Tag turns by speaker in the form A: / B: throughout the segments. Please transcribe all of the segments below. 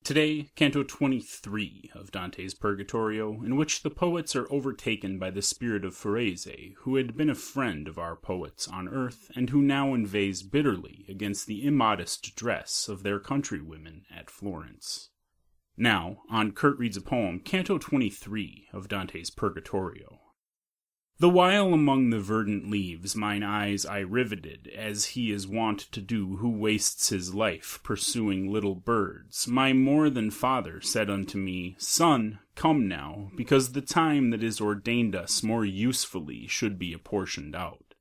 A: Today, Canto 23 of Dante's Purgatorio, in which the poets are overtaken by the spirit of Forese, who had been a friend of our poets on earth, and who now inveighs bitterly against the immodest dress of their countrywomen at Florence. Now, on Kurt reads a poem, Canto 23 of Dante's Purgatorio. The while among the verdant leaves mine eyes I riveted, as he is wont to do who wastes his life pursuing little birds, my more than father said unto me, Son, come now, because the time that is ordained us more usefully should be apportioned out.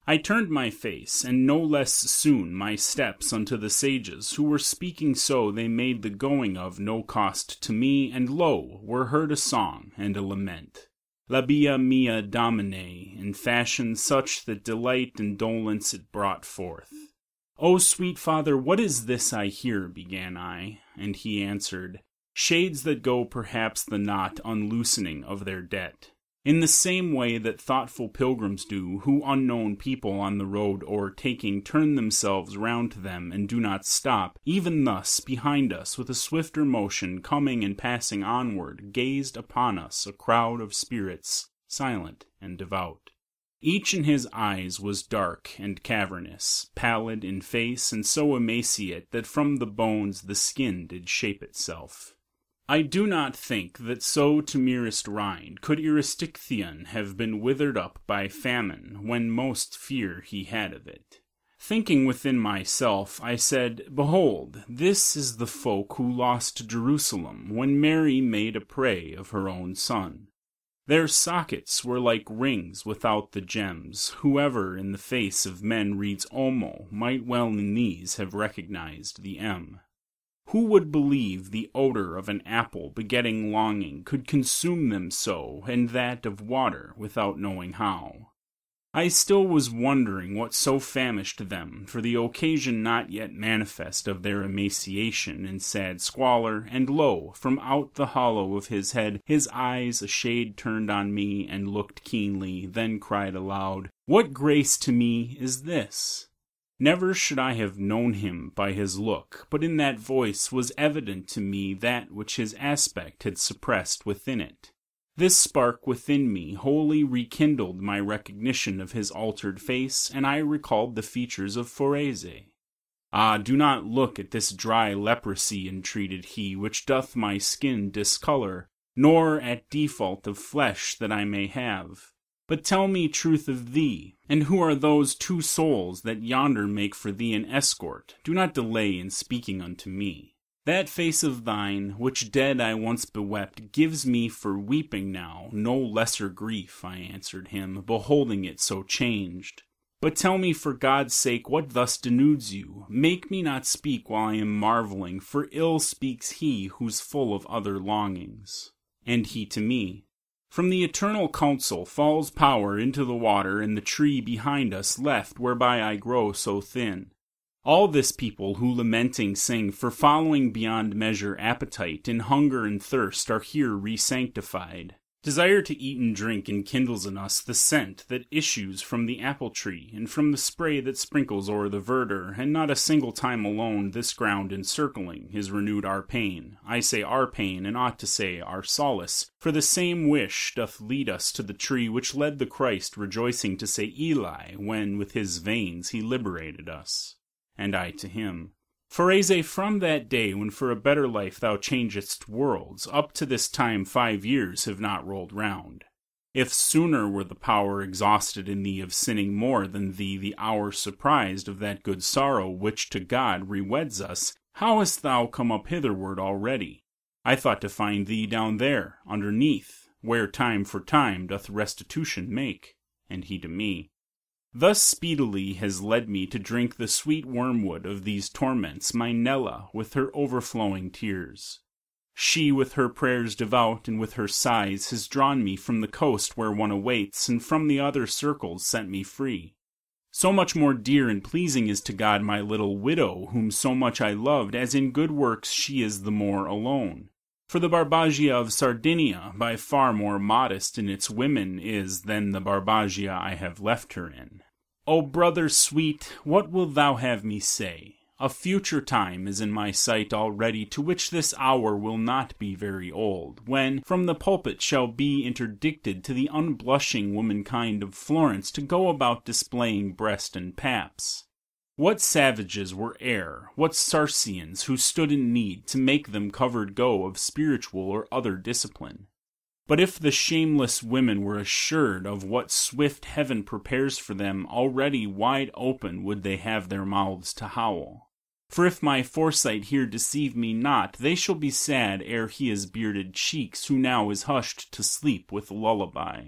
A: I turned my face, and no less soon my steps unto the sages, who were speaking so they made the going of no cost to me, and lo, were heard a song and a lament. Labia mea domine, in fashion such that delight and dolence it brought forth. O sweet father, what is this I hear, began I, and he answered, Shades that go perhaps the knot unloosening of their debt. In the same way that thoughtful pilgrims do, who unknown people on the road o'ertaking turn themselves round to them and do not stop, even thus, behind us, with a swifter motion, coming and passing onward, gazed upon us a crowd of spirits, silent and devout. Each in his eyes was dark and cavernous, pallid in face, and so emaciate that from the bones the skin did shape itself. I do not think that so to merest rind could Eurysticthion have been withered up by famine, when most fear he had of it. Thinking within myself, I said, Behold, this is the folk who lost Jerusalem, when Mary made a prey of her own son. Their sockets were like rings without the gems. Whoever in the face of men reads Omo might well in these have recognized the M. Who would believe the odor of an apple begetting longing could consume them so, and that of water, without knowing how? I still was wondering what so famished them, for the occasion not yet manifest of their emaciation and sad squalor, and lo, from out the hollow of his head, his eyes a shade turned on me, and looked keenly, then cried aloud, What grace to me is this? Never should I have known him by his look, but in that voice was evident to me that which his aspect had suppressed within it. This spark within me wholly rekindled my recognition of his altered face, and I recalled the features of Forese. Ah, do not look at this dry leprosy, entreated he, which doth my skin discolor, nor at default of flesh that I may have. But tell me truth of thee, and who are those two souls that yonder make for thee an escort? Do not delay in speaking unto me. That face of thine, which dead I once bewept, gives me for weeping now no lesser grief, I answered him, beholding it so changed. But tell me for God's sake what thus denudes you. Make me not speak while I am marveling, for ill speaks he who's full of other longings. And he to me, From the eternal counsel falls power into the water and the tree behind us left whereby I grow so thin. All this people who lamenting sing for following beyond measure appetite in hunger and thirst are here re-sanctified. Desire to eat and drink enkindles in us the scent that issues from the apple tree and from the spray that sprinkles o'er the verdure, and not a single time alone this ground encircling is renewed our pain. I say our pain, and ought to say our solace, for the same wish doth lead us to the tree which led the Christ rejoicing to say Eli, when with his veins he liberated us. And I to him, Forese, from that day when for a better life thou changedst worlds, up to this time 5 years have not rolled round. If sooner were the power exhausted in thee of sinning more than thee the hour surprised of that good sorrow which to God reweds us, how hast thou come up hitherward already? I thought to find thee down there, underneath, where time for time doth restitution make. And he to me, Thus speedily has led me to drink the sweet wormwood of these torments, my Nella, with her overflowing tears. She with her prayers devout and with her sighs has drawn me from the coast where one awaits, and from the other circles sent me free. So much more dear and pleasing is to God my little widow, whom so much I loved, as in good works she is the more alone. For the Barbagia of Sardinia, by far more modest in its women is than the Barbagia I have left her in. O brother sweet, what wilt thou have me say? A future time is in my sight already, to which this hour will not be very old, when from the pulpit shall be interdicted to the unblushing womankind of Florence to go about displaying breast and paps. What savages were ere, what Sarcians who stood in need to make them covered go of spiritual or other discipline. But if the shameless women were assured of what swift heaven prepares for them, already wide open would they have their mouths to howl. For if my foresight here deceive me not, they shall be sad ere he has bearded cheeks, who now is hushed to sleep with lullaby.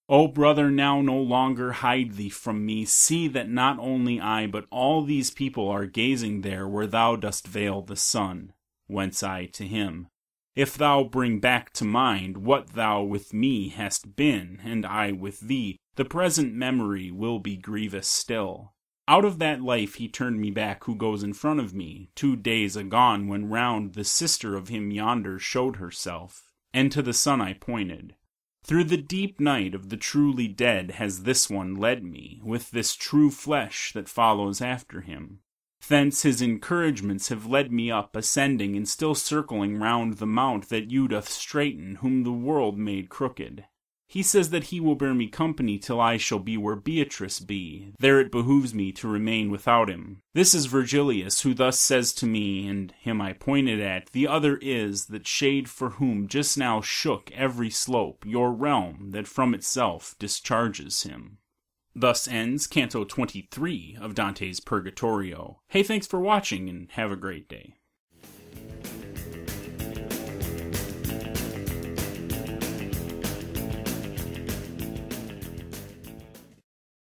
A: O brother, now no longer hide thee from me, see that not only I, but all these people are gazing there where thou dost veil the sun, whence I to him. If thou bring back to mind what thou with me hast been, and I with thee, the present memory will be grievous still. Out of that life he turned me back who goes in front of me, 2 days agone, when round the sister of him yonder showed herself, and to the sun I pointed. Through the deep night of the truly dead has this one led me, with this true flesh that follows after him. Thence his encouragements have led me up, ascending and still circling round the mount that you doth straiten, whom the world made crooked. He says that he will bear me company till I shall be where Beatrice be. There it behooves me to remain without him. This is Virgilius, who thus says to me, and him I pointed at. The other is that shade for whom just now shook every slope, your realm that from itself discharges him. Thus ends Canto 23 of Dante's Purgatorio. Hey, thanks for watching, and have a great day.